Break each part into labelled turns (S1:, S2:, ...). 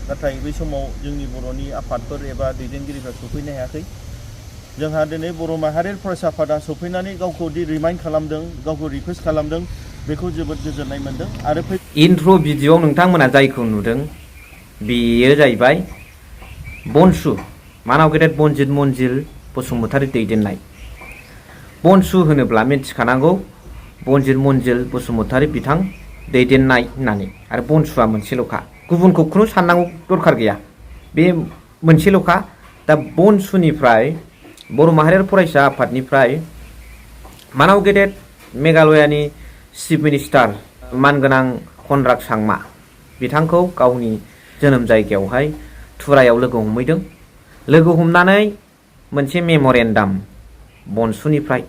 S1: नाथाय बै समाव जोंनि बर'नि आफादफोर एबा दैदेनगिरिफ्रा सफैनो हायाखै। जोंहा दिनै बर' माहारियारि फरायसा आफादा सफैनानै गावखौ दि रिमाइन्ड खालामदों, गावखौ रिकुवेस्ट खालामदों, बेखौ जोबोद गोजोननाय मोनदों। आरो
S2: इन्ट्र' भिडिअ'आव नोंथांमोना जायखौ नुदों बेयो जाहैबाय बनसु मानाव गेदेर बनजित मन्जिल बसुमतारी दैदेननाय। बनसु होनोब्ला मिथिखानांगौ बनजित मन्जिल बसुमतारी बिथां दैदेननाय होननानै। आरो बनसुआ मोनसेल'खा, गुबुनखौ खुनु साननांगौ दरखार गैया, बे मोनसेल'खा। दा बनसुनिफ्राय बर' माहारियारि फरायसा आफादनिफ्राय मानाव गेदेर मेघालयानि चिफ मिनिस्टार मानगोनां कनराड सांमा बिथांखौ गावनि जोनोम जायगायावहाय टुरायाव लोगो हमहैदों। लोगो हमनानै मोनसे मेम'रेन्डाम बनसुनिफ्राय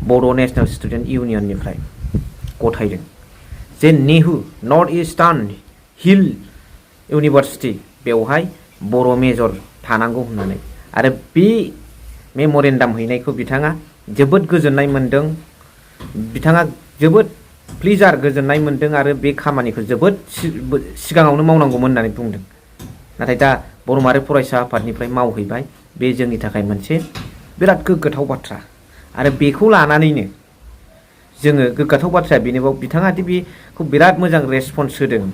S2: बड' नेशनेल स्टुडेन्ट इउनियननिफ्राय गथायदों जे नेहु नर्थ इस्टार्न हिल इउनिभार्सिटि बेवहाय बर' मेजर थानांगौ होननानै। आरो बे मेम'रेन्डाम हैनायखौ बिथाङा जोबोद गोजोननाय मोन्दों, बिथाङा जोबोद प्लिजार गोजोननाय मोन्दों आरो बे खामानिखौ जोबोद सिगाङावनो मावनांगौमोन होननानै बुंदों। नाथाय दा बर' माहारि फरायसा आफादनिफ्राय मावहैबाय, बे जोंनि थाखाय मोनसे बिराद गोग्गाथाव बाथ्रा। आरो बेखौ लानानैनो जोङो गोग्गाथाव बाथ्राया बेनोबाव बिथाङा दि बेखौ बिराद मोजां रेसपन्स होदों,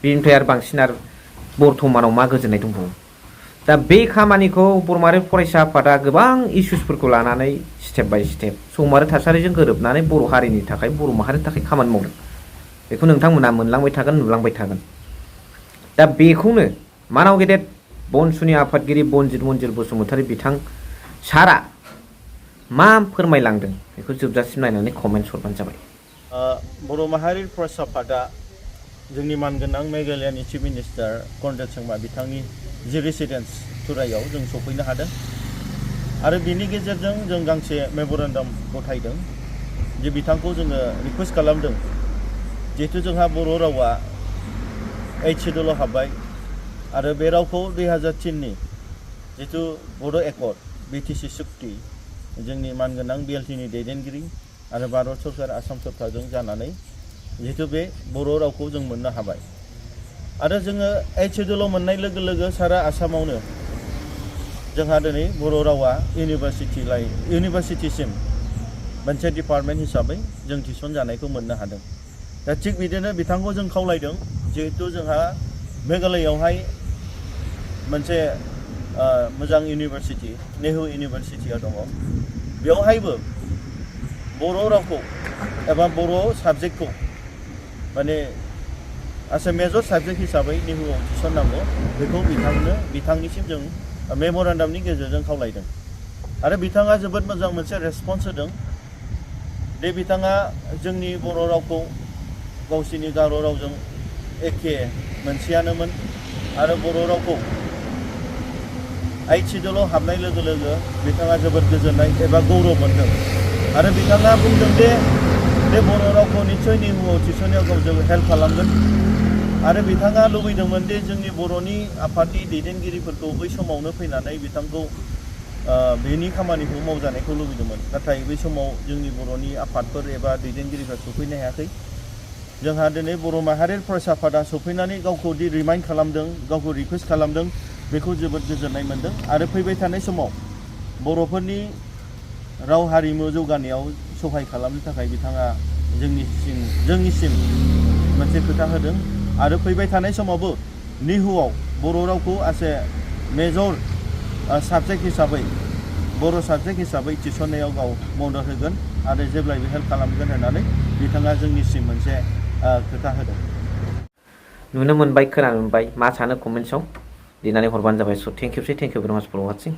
S2: बेनिफ्राय आरो बांसिन आरो बर्थमानाव मा गोजोननाय दंबावो। दा बे खामानिखौ बर' माहारि फरायसा आफादा गोबां इस्युसफोरखौ लानानै स्टेप बाय स्टेप सम आरो थासारिजों गोरोबनानै बर' हारिनि थाखाय बर' माहारिनि थाखाय खामानि मावदों। बेखौ नोंथांमोना मोनलांबाय थागोन, नुलांबाय थागोन। दा बेखौनो मानाव गेदेर बनसुनि आफादगिरि बनजित मन्जिल बसुमतारी बिथां सारा मा फोरमायलांदों बेखौ जोबजासिम नायनानै कमेन्ट्स हरबानो जाबाय।
S1: बर' माहारि फरायसा आफादा जोंनि मानगोनां मेघालयानि चिफ मिनिस्टार कनराड सांमा बिथांनि जि रेसिडेन्स टुरायाव जों सफैनो हादों। आरो बिनि गेजेरजों जों गांसे मेम'रेन्डाम गथायदों जे बिथांखौ जोङो रिकुवेस्ट खालामदों, जिहेतु जोंहा बर' रावा 8 सिड्युलाव हाबबाय आरो बे रावखौ 2003नि जितु बड' एकर्ड बिटिसि सुक्ति जोंनि मानगोनां बिएलटिनि दैदेनगिरि आरो भारत सरकार आसाम सरकारजों जानानै जितु बे बर' रावखौ जों मोननो हाबाय। आरो जोङो 8 सिड्युलाव मोननाय लोगो लोगो सारा आसामावनो जोंहा दिनै बर' रावा इउनिभार्सिटिसिम मोनसे डिपार्टमेन्ट हिसाबै जों थिसनजानायखौ मोननो हादों। दा थिग बिदिनो बिथांखौ जों खावलायदों, जिहेतु जोंहा मेघालयआवहाय मोनसे मोजां इउनिभार्सिटि नेहु इउनिभार्सिटिया दङ, बेवहायबो बर' रावखौ एबा बर' साबजेक्टखौ माने एस ए मेजर साबजेक्ट हिसाबै नेहुआव थिसननांगौ, बेखौ बिथांनिसिम जों मेम'रेन्डामनि गेजेरजों खावलायदों। आरो बिथाङा जोबोद मोजां मोनसे रेसपन्स होदों। बे बिथाङा जोंनि बर' रावखौ गावसिनि गार' रावजों एखे मोनसेयानोमोन आरो बर' रावखौ 8 सिड्युलाव हाबनाय लोगो लोगो बिथाङा जोबोद गोजोननाय एबा गौरब मोनदों। आरो बिथाङा बुंदों दे बे बर' रावखौ निस्सय नेहुआव थिसननायाव गावजों हेल्प खालामगोन। आरो बिथाङा लुबैदोंमोन दि जोंनि बर'नि आफादनि दैदेनगिरिफोरखौ बै समावनो फैनानै बिथांखौ बेनि खामानिखौ मावजानायखौ लुबैदोंमोन। नाथाय बै समाव जोंनि बर'नि आफादफोर एबा दैदेनगिरिफ्रा सफैनो हायाखै। जोंहा दिनै बर' माहारियारि फरायसा आफादा सफैनानै गावखौ दि रिमाइन्ड खालामदों, गावखौ रिकुवेस्ट खालामदों, बेखौ जोबोद गोजोननाय मोनदों। आरो फैबाय थानाय समाव बर'फोरनि राव हारिमु जौगानायाव सहाय खालामनो थाखाय बिथाङा जोंनिसिम मोनसे खोथा होदों। आरो फैबाय थानाय समावबो नेहुआव बर' रावखौ एस ए मेजर साबजेक्ट हिसाबै बर' साबजेक्ट हिसाबै थिसननायाव गाव मदद होगोन आरो जेब्लायबो हेल्प खालामगोन होननानै बिथाङा जोंनिसिम मोनसे खोथा होदों।
S2: नुनो मोनबाय, खोनानो मोनबाय, मा सानो कमेन्ट्सआव लिरनानै हरबानो जाबाय। स' थेंक इउ भेरि माच फर वाचिं।